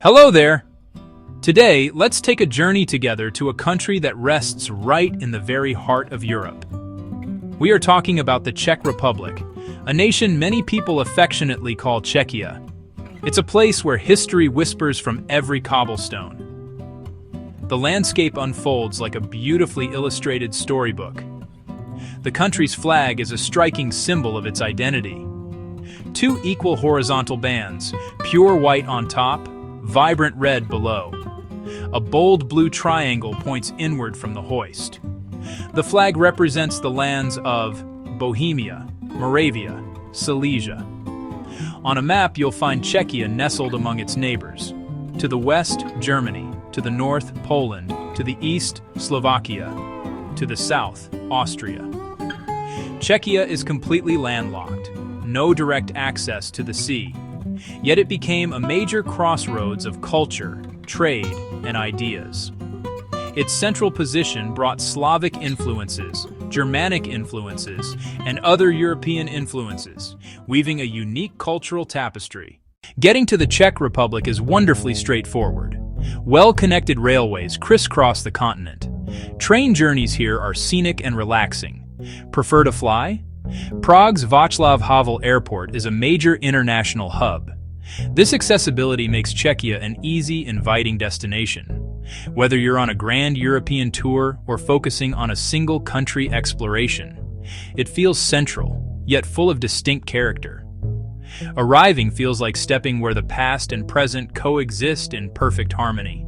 Hello there! Today, let's take a journey together to a country that rests right in the very heart of Europe. We are talking about the Czech Republic, a nation many people affectionately call Czechia. It's a place where history whispers from every cobblestone. The landscape unfolds like a beautifully illustrated storybook. The country's flag is a striking symbol of its identity. Two equal horizontal bands, pure white on top, vibrant red below. A bold blue triangle points inward from the hoist. The flag represents the lands of Bohemia, Moravia, Silesia. On a map, you'll find Czechia nestled among its neighbors. To the west, Germany. To the north, Poland. To the east, Slovakia. To the south, Austria. Czechia is completely landlocked. No direct access to the sea. Yet it became a major crossroads of culture, trade, and ideas. Its central position brought Slavic influences, Germanic influences, and other European influences, weaving a unique cultural tapestry. Getting to the Czech Republic is wonderfully straightforward. Well-connected railways crisscross the continent. Train journeys here are scenic and relaxing. Prefer to fly? Prague's Václav Havel Airport is a major international hub. This accessibility makes Czechia an easy, inviting destination. Whether you're on a grand European tour or focusing on a single country exploration, it feels central, yet full of distinct character. Arriving feels like stepping where the past and present coexist in perfect harmony.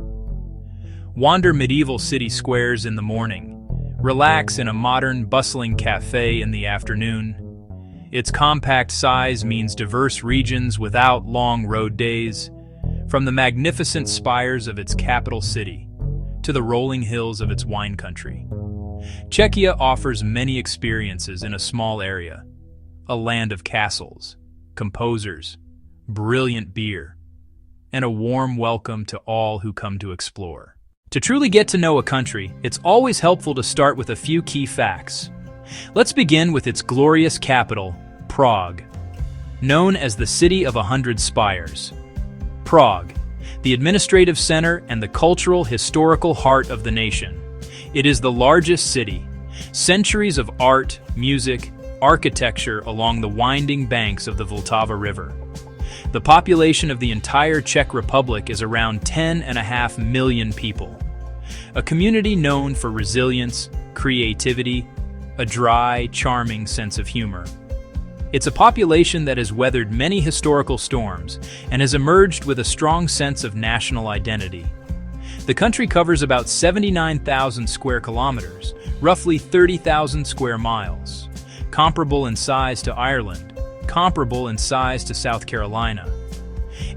Wander medieval city squares in the morning. Relax in a modern, bustling cafe in the afternoon. Its compact size means diverse regions without long road days, from the magnificent spires of its capital city to the rolling hills of its wine country. Czechia offers many experiences in a small area, a land of castles, composers, brilliant beer, and a warm welcome to all who come to explore. To truly get to know a country, it's always helpful to start with a few key facts. Let's begin with its glorious capital, Prague. Known as the City of 100 Spires. Prague, the administrative center and the cultural, historical heart of the nation. It is the largest city. Centuries of art, music, architecture along the winding banks of the Vltava River. The population of the entire Czech Republic is around 10.5 million people. A community known for resilience, creativity, a dry, charming sense of humor. It's a population that has weathered many historical storms and has emerged with a strong sense of national identity. The country covers about 79,000 square kilometers, roughly 30,000 square miles. Comparable in size to Ireland, comparable in size to South Carolina.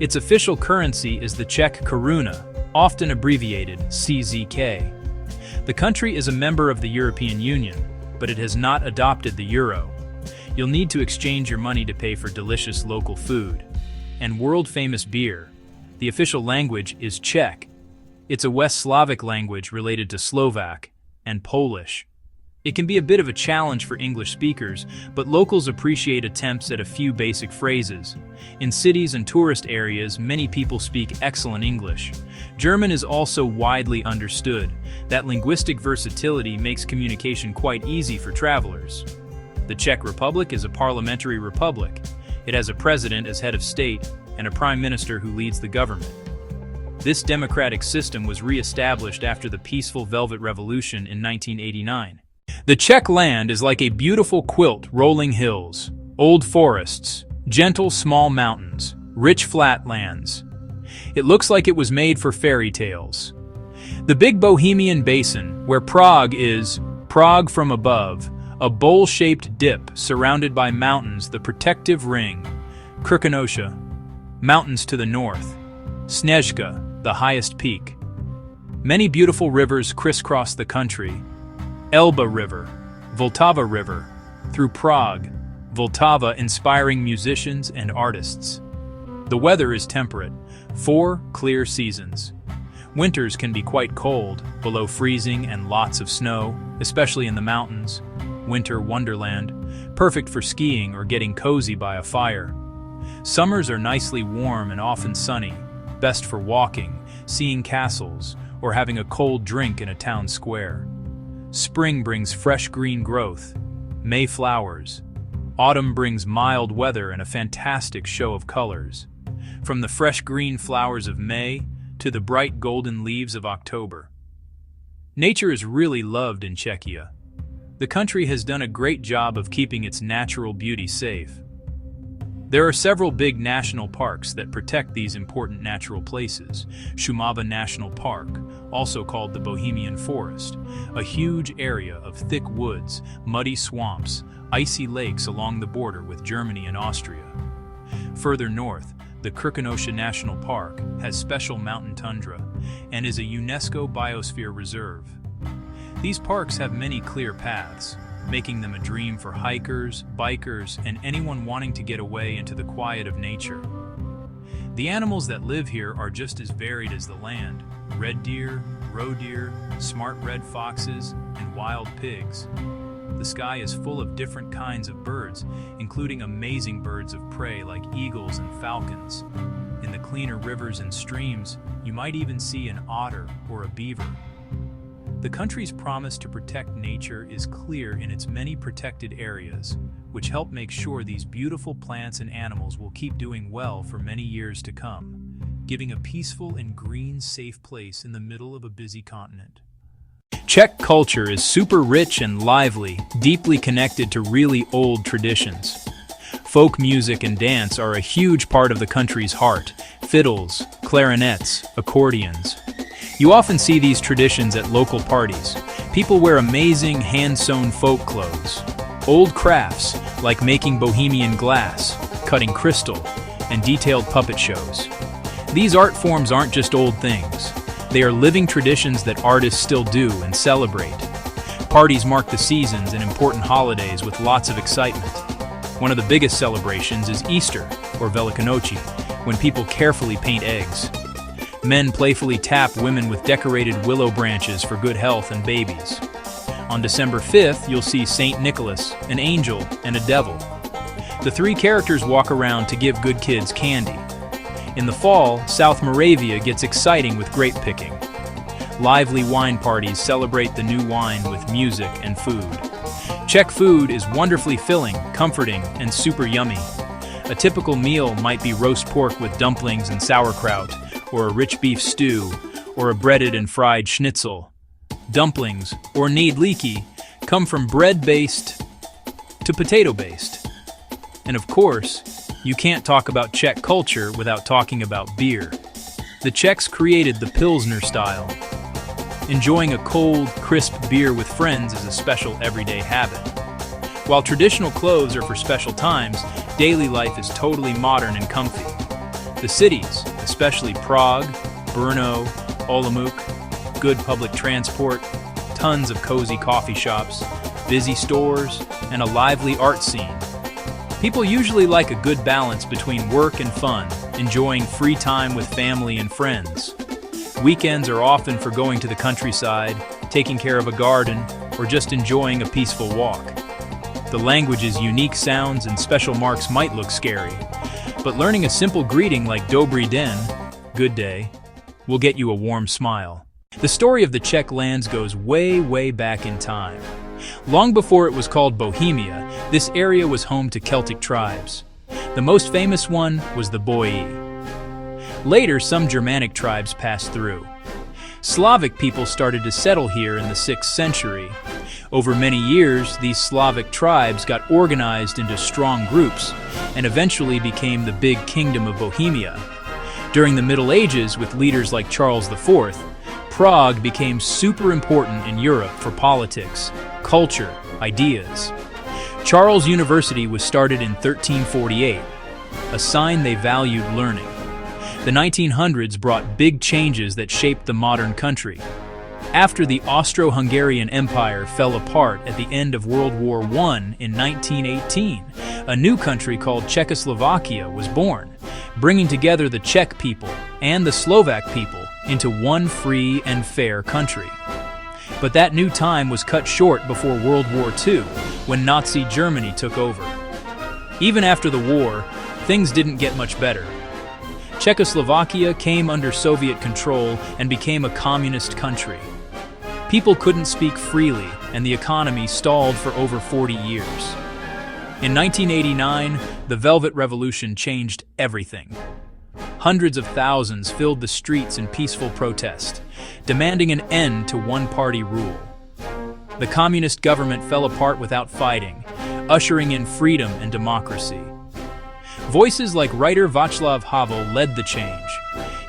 Its official currency is the Czech koruna, often abbreviated CZK. The country is a member of the European Union, but it has not adopted the euro. You'll need to exchange your money to pay for delicious local food. And world-famous beer. The official language is Czech. It's a West Slavic language related to Slovak and Polish. It can be a bit of a challenge for English speakers, but locals appreciate attempts at a few basic phrases. In cities and tourist areas, many people speak excellent English. German is also widely understood. That linguistic versatility makes communication quite easy for travelers. The Czech Republic is a parliamentary republic. It has a president as head of state and a prime minister who leads the government. This democratic system was re-established after the peaceful Velvet Revolution in 1989. The Czech land is like a beautiful quilt, rolling hills, old forests, gentle small mountains, rich flat lands. It looks like it was made for fairy tales. The big Bohemian basin, where Prague is, Prague from above, a bowl-shaped dip surrounded by mountains, the protective ring, Krkonoše, mountains to the north, Sněžka, the highest peak. Many beautiful rivers crisscross the country. Elbe River, Vltava River, through Prague, Vltava inspiring musicians and artists. The weather is temperate, 4 clear seasons. Winters can be quite cold, below freezing and lots of snow, especially in the mountains. Winter wonderland, perfect for skiing or getting cozy by a fire. Summers are nicely warm and often sunny, best for walking, seeing castles, or having a cold drink in a town square. Spring brings fresh green growth, May flowers. Autumn brings mild weather and a fantastic show of colors, from the fresh green flowers of May to the bright golden leaves of October. Nature is really loved in Czechia. The country has done a great job of keeping its natural beauty safe. There are several big national parks that protect these important natural places. Šumava National Park, also called the Bohemian Forest, a huge area of thick woods, muddy swamps, icy lakes along the border with Germany and Austria. Further north, the Krkonoše National Park has special mountain tundra and is a UNESCO Biosphere Reserve. These parks have many clear paths, making them a dream for hikers, bikers, and anyone wanting to get away into the quiet of nature. The animals that live here are just as varied as the land: red deer, roe deer, smart red foxes, and wild pigs. The sky is full of different kinds of birds, including amazing birds of prey like eagles and falcons. In the cleaner rivers and streams, you might even see an otter or a beaver. The country's promise to protect nature is clear in its many protected areas, which help make sure these beautiful plants and animals will keep doing well for many years to come, giving a peaceful and green, safe place in the middle of a busy continent. Czech culture is super rich and lively, deeply connected to really old traditions. Folk music and dance are a huge part of the country's heart: fiddles, clarinets, accordions. You often see these traditions at local parties. People wear amazing hand-sewn folk clothes. Old crafts, like making Bohemian glass, cutting crystal, and detailed puppet shows. These art forms aren't just old things. They are living traditions that artists still do and celebrate. Parties mark the seasons and important holidays with lots of excitement. One of the biggest celebrations is Easter, or Velikonoce, when people carefully paint eggs. Men playfully tap women with decorated willow branches for good health and babies. On December 5th, you'll see Saint Nicholas, an angel, and a devil. The three characters walk around to give good kids candy. In the fall, South Moravia gets exciting with grape picking. Lively wine parties celebrate the new wine with music and food. Czech food is wonderfully filling, comforting, and super yummy. A typical meal might be roast pork with dumplings and sauerkraut, or a rich beef stew, or a breaded and fried schnitzel. Dumplings, or knedlíky, come from bread-based to potato-based. And of course, you can't talk about Czech culture without talking about beer. The Czechs created the Pilsner style. Enjoying a cold, crisp beer with friends is a special everyday habit. While traditional clothes are for special times, daily life is totally modern and comfy. The cities, especially Prague, Brno, Olomouc, good public transport, tons of cozy coffee shops, busy stores, and a lively art scene. People usually like a good balance between work and fun, enjoying free time with family and friends. Weekends are often for going to the countryside, taking care of a garden, or just enjoying a peaceful walk. The language's unique sounds and special marks might look scary, but learning a simple greeting like Dobrý den, good day, will get you a warm smile. The story of the Czech lands goes way, way back in time. Long before it was called Bohemia, this area was home to Celtic tribes. The most famous one was the Boii. Later, some Germanic tribes passed through. Slavic people started to settle here in the 6th century. Over many years, these Slavic tribes got organized into strong groups and eventually became the big kingdom of Bohemia. During the Middle Ages, with leaders like Charles IV, Prague became super important in Europe for politics, culture, ideas. Charles University was started in 1348, a sign they valued learning. The 1900s brought big changes that shaped the modern country. After the Austro-Hungarian Empire fell apart at the end of World War I in 1918, a new country called Czechoslovakia was born, bringing together the Czech people and the Slovak people into one free and fair country. But that new time was cut short before World War II, when Nazi Germany took over. Even after the war, things didn't get much better. Czechoslovakia came under Soviet control and became a communist country. People couldn't speak freely, and the economy stalled for over 40 years. In 1989, the Velvet Revolution changed everything. Hundreds of thousands filled the streets in peaceful protest, demanding an end to one-party rule. The communist government fell apart without fighting, ushering in freedom and democracy. Voices like writer Václav Havel led the change.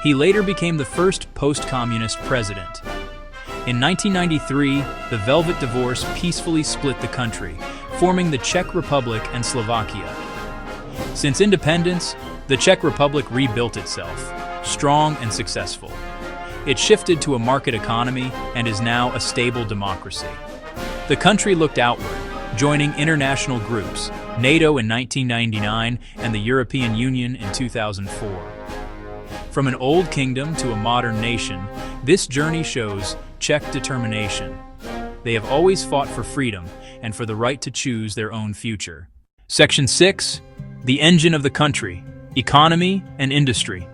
He later became the first post-communist president. In 1993, the Velvet Divorce peacefully split the country, forming the Czech Republic and Slovakia. Since independence, the Czech Republic rebuilt itself, strong and successful. It shifted to a market economy and is now a stable democracy. The country looked outward, joining international groups, NATO in 1999 and the European Union in 2004. From an old kingdom to a modern nation, this journey shows Czech determination. They have always fought for freedom and for the right to choose their own future. Section 6. The engine of the country, economy and industry.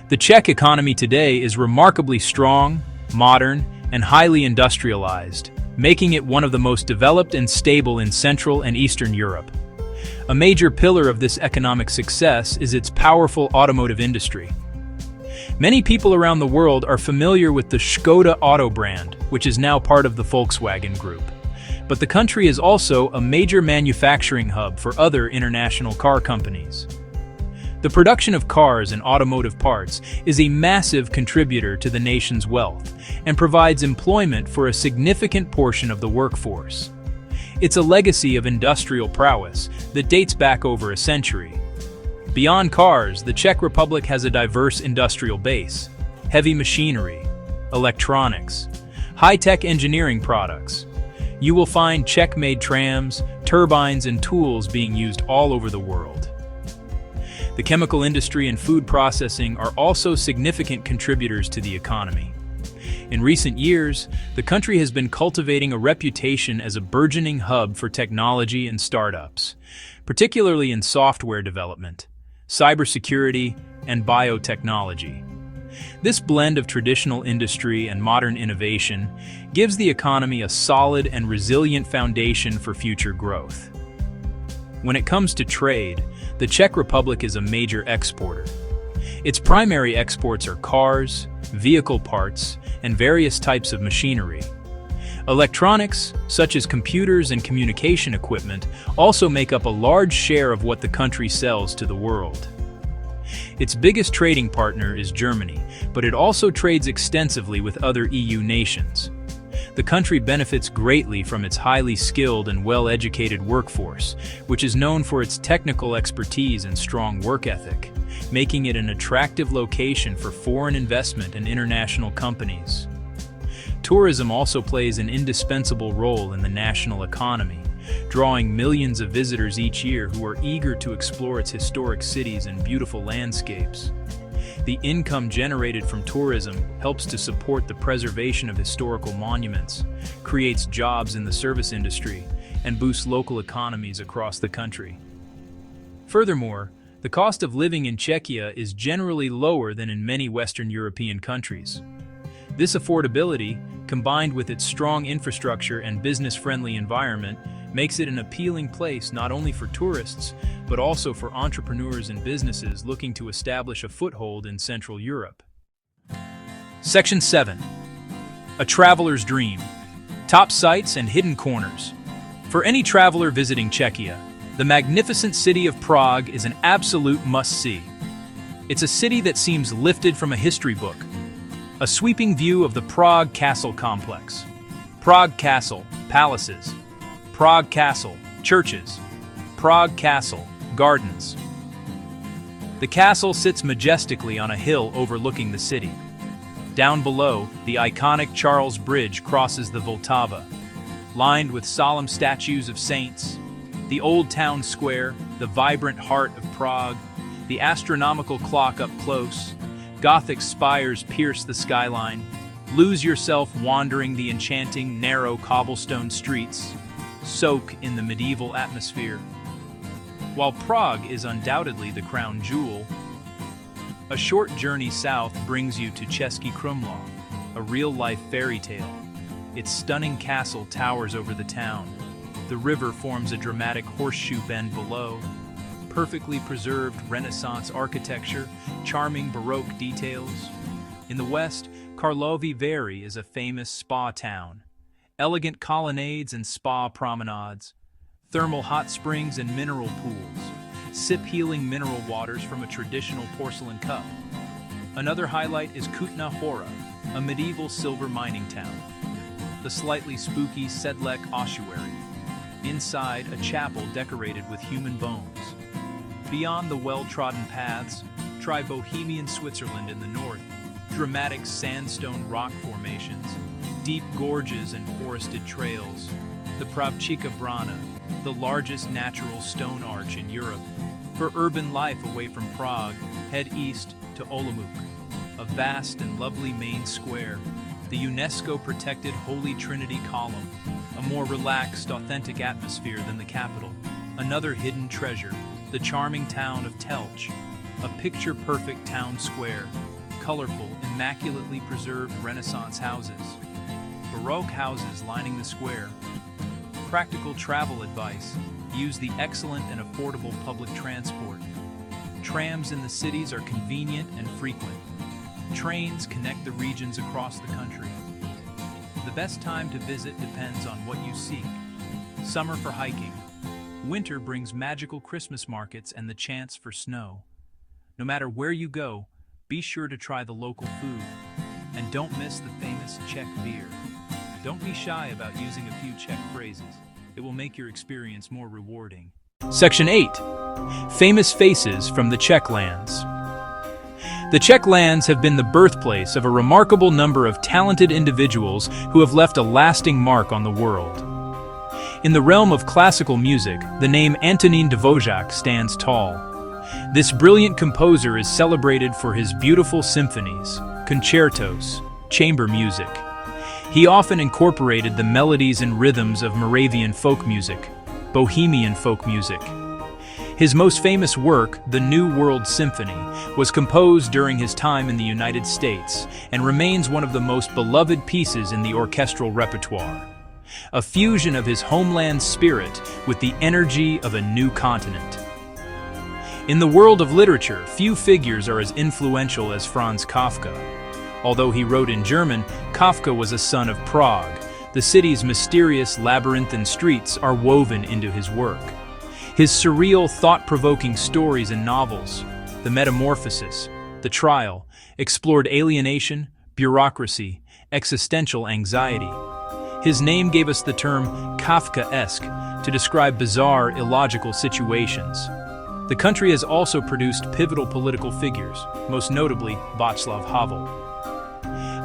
The Czech economy today is remarkably strong, modern, and highly industrialized, making it one of the most developed and stable in Central and Eastern Europe. A major pillar of this economic success is its powerful automotive industry. Many people around the world are familiar with the Škoda Auto brand, which is now part of the Volkswagen Group. But the country is also a major manufacturing hub for other international car companies. The production of cars and automotive parts is a massive contributor to the nation's wealth and provides employment for a significant portion of the workforce. It's a legacy of industrial prowess that dates back over a century. Beyond cars, the Czech Republic has a diverse industrial base: heavy machinery, electronics, high-tech engineering products. You will find Czech-made trams, turbines, and tools being used all over the world. The chemical industry and food processing are also significant contributors to the economy. In recent years, the country has been cultivating a reputation as a burgeoning hub for technology and startups, particularly in software development, cybersecurity, and biotechnology. This blend of traditional industry and modern innovation gives the economy a solid and resilient foundation for future growth. When it comes to trade, the Czech Republic is a major exporter. Its primary exports are cars, vehicle parts, and various types of machinery. Electronics, such as computers and communication equipment, also make up a large share of what the country sells to the world. Its biggest trading partner is Germany, but it also trades extensively with other EU nations. The country benefits greatly from its highly skilled and well-educated workforce, which is known for its technical expertise and strong work ethic, making it an attractive location for foreign investment and international companies. Tourism also plays an indispensable role in the national economy, drawing millions of visitors each year who are eager to explore its historic cities and beautiful landscapes. The income generated from tourism helps to support the preservation of historical monuments, creates jobs in the service industry, and boosts local economies across the country. Furthermore, the cost of living in Czechia is generally lower than in many Western European countries. This affordability, combined with its strong infrastructure and business-friendly environment, makes it an appealing place not only for tourists, but also for entrepreneurs and businesses looking to establish a foothold in Central Europe. Section 7. A traveler's dream. Top sights and hidden corners. For any traveler visiting Czechia, the magnificent city of Prague is an absolute must-see. It's a city that seems lifted from a history book. A sweeping view of the Prague Castle complex. Prague Castle, palaces. Prague Castle, churches. Prague Castle, gardens. The castle sits majestically on a hill overlooking the city. Down below, the iconic Charles Bridge crosses the Vltava, lined with solemn statues of saints. The old town square, the vibrant heart of Prague, the astronomical clock up close, Gothic spires pierce the skyline. Lose yourself wandering the enchanting, narrow cobblestone streets. Soak in the medieval atmosphere. While Prague is undoubtedly the crown jewel, A short journey south brings you to Český Krumlov, a real-life fairy tale. Its stunning castle towers over the town. The river forms a dramatic horseshoe bend below. Perfectly preserved Renaissance architecture, charming Baroque details. In the west, Karlovy Vary is a famous spa town. Elegant colonnades and spa promenades. Thermal hot springs and mineral pools. Sip healing mineral waters from a traditional porcelain cup. Another highlight is Kutna Hora, a medieval silver mining town. The slightly spooky Sedlec ossuary. Inside, a chapel decorated with human bones. Beyond the well-trodden paths, try Bohemian Switzerland in the north. Dramatic sandstone rock formations, deep gorges and forested trails. The Pravčica Brana, the largest natural stone arch in Europe. For urban life away from Prague, head east to Olomouc, a vast and lovely main square. The UNESCO-protected Holy Trinity Column, a more relaxed, authentic atmosphere than the capital. Another hidden treasure, the charming town of Telch, a picture-perfect town square, colorful, immaculately preserved Renaissance houses, Baroque houses lining the square. Practical travel advice, use the excellent and affordable public transport. Trams in the cities are convenient and frequent. Trains connect the regions across the country. The best time to visit depends on what you seek. Summer for hiking. Winter brings magical Christmas markets and the chance for snow. No matter where you go, be sure to try the local food. And don't miss the famous Czech beer. Don't be shy about using a few Czech phrases. It will make your experience more rewarding. Section 8. Famous faces from the Czech lands. The Czech lands have been the birthplace of a remarkable number of talented individuals who have left a lasting mark on the world. In the realm of classical music, the name Antonín Dvořák stands tall. This brilliant composer is celebrated for his beautiful symphonies, concertos, chamber music. He often incorporated the melodies and rhythms of Moravian folk music, Bohemian folk music. His most famous work, the New World Symphony, was composed during his time in the United States and remains one of the most beloved pieces in the orchestral repertoire. A fusion of his homeland spirit with the energy of a new continent. In the world of literature, few figures are as influential as Franz Kafka. Although he wrote in German, Kafka was a son of Prague. The city's mysterious labyrinthine streets are woven into his work. His surreal, thought-provoking stories and novels, The Metamorphosis, The Trial, explored alienation, bureaucracy, existential anxiety. His name gave us the term Kafkaesque to describe bizarre, illogical situations. The country has also produced pivotal political figures, most notably Václav Havel.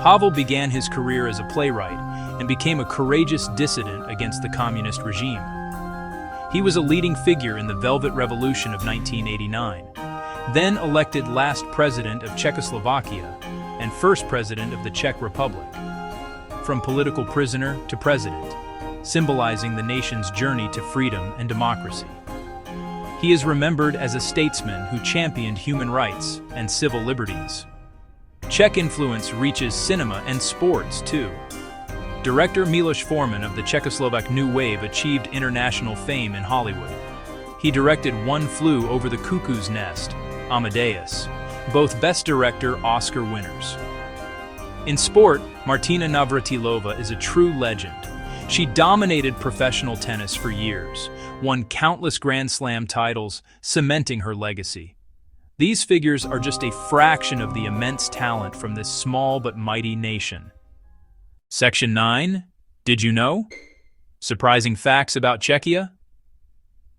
Havel began his career as a playwright and became a courageous dissident against the communist regime. He was a leading figure in the Velvet Revolution of 1989, then elected last president of Czechoslovakia and first president of the Czech Republic. From political prisoner to president, symbolizing the nation's journey to freedom and democracy. He is remembered as a statesman who championed human rights and civil liberties. Czech influence reaches cinema and sports, too. Director Miloš Forman of the Czechoslovak New Wave achieved international fame in Hollywood. He directed One Flew Over the Cuckoo's Nest, Amadeus, both Best Director Oscar winners. In sport, Martina Navratilova is a true legend. She dominated professional tennis for years, won countless Grand Slam titles, cementing her legacy. These figures are just a fraction of the immense talent from this small but mighty nation. Section 9. Did you know? Surprising facts about Czechia?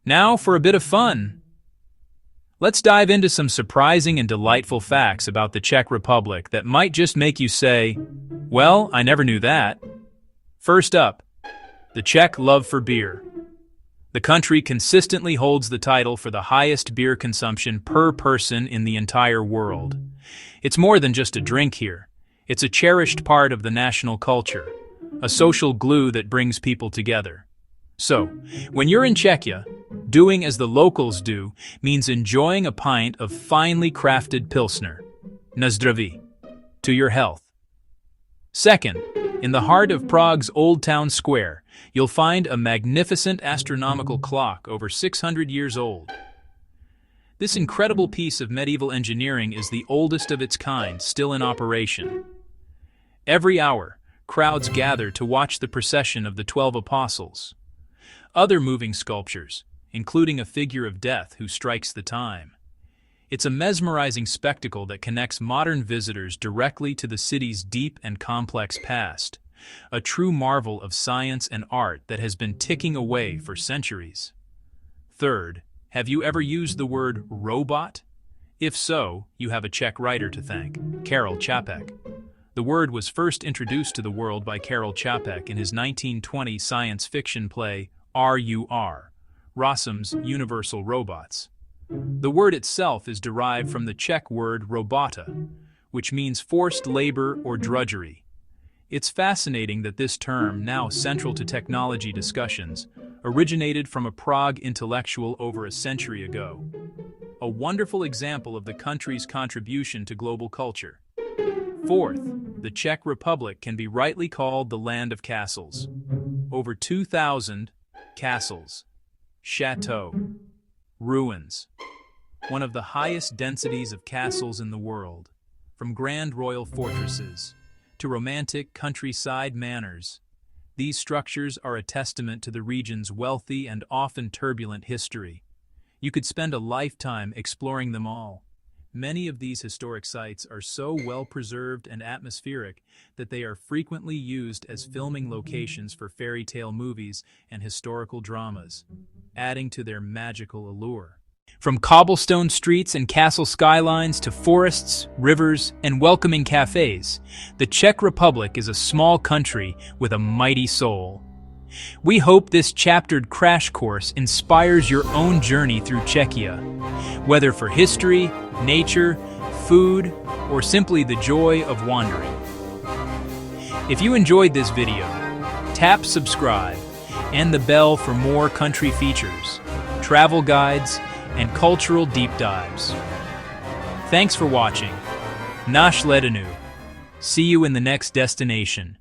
Now for a bit of fun. Let's dive into some surprising and delightful facts about the Czech Republic that might just make you say, well, I never knew that. First up, the Czech love for beer. The country consistently holds the title for the highest beer consumption per person in the entire world. It's more than just a drink here. It's a cherished part of the national culture, a social glue that brings people together. So, when you're in Czechia, doing as the locals do means enjoying a pint of finely crafted Pilsner. Na zdraví. To your health. Second, in the heart of Prague's Old Town Square, you'll find a magnificent astronomical clock over 600 years old. This incredible piece of medieval engineering is the oldest of its kind still in operation. Every hour, crowds gather to watch the procession of the 12 Apostles. Other moving sculptures, including a figure of death who strikes the time. It's a mesmerizing spectacle that connects modern visitors directly to the city's deep and complex past, a true marvel of science and art that has been ticking away for centuries. Third, have you ever used the word robot? If so, you have a Czech writer to thank, Karel Čapek. The word was first introduced to the world by Karel Čapek in his 1920 science fiction play R.U.R., Rossum's Universal Robots. The word itself is derived from the Czech word robota, which means forced labor or drudgery. It's fascinating that this term, now central to technology discussions, originated from a Prague intellectual over a century ago. A wonderful example of the country's contribution to global culture. Fourth, the Czech Republic can be rightly called the land of castles. Over 2,000 castles, chateaux, ruins. One of the highest densities of castles in the world, from grand royal fortresses to romantic countryside manors. These structures are a testament to the region's wealthy and often turbulent history. You could spend a lifetime exploring them all. Many of these historic sites are so well preserved and atmospheric that they are frequently used as filming locations for fairy tale movies and historical dramas, adding to their magical allure. From cobblestone streets and castle skylines to forests, rivers, and welcoming cafes, the Czech Republic is a small country with a mighty soul. We hope this chaptered crash course inspires your own journey through Czechia, whether for history, nature, food, or simply the joy of wandering. If you enjoyed this video, tap subscribe and the bell for more country features, travel guides, and cultural deep dives. Thanks for watching. Nashledanu. See you in the next destination.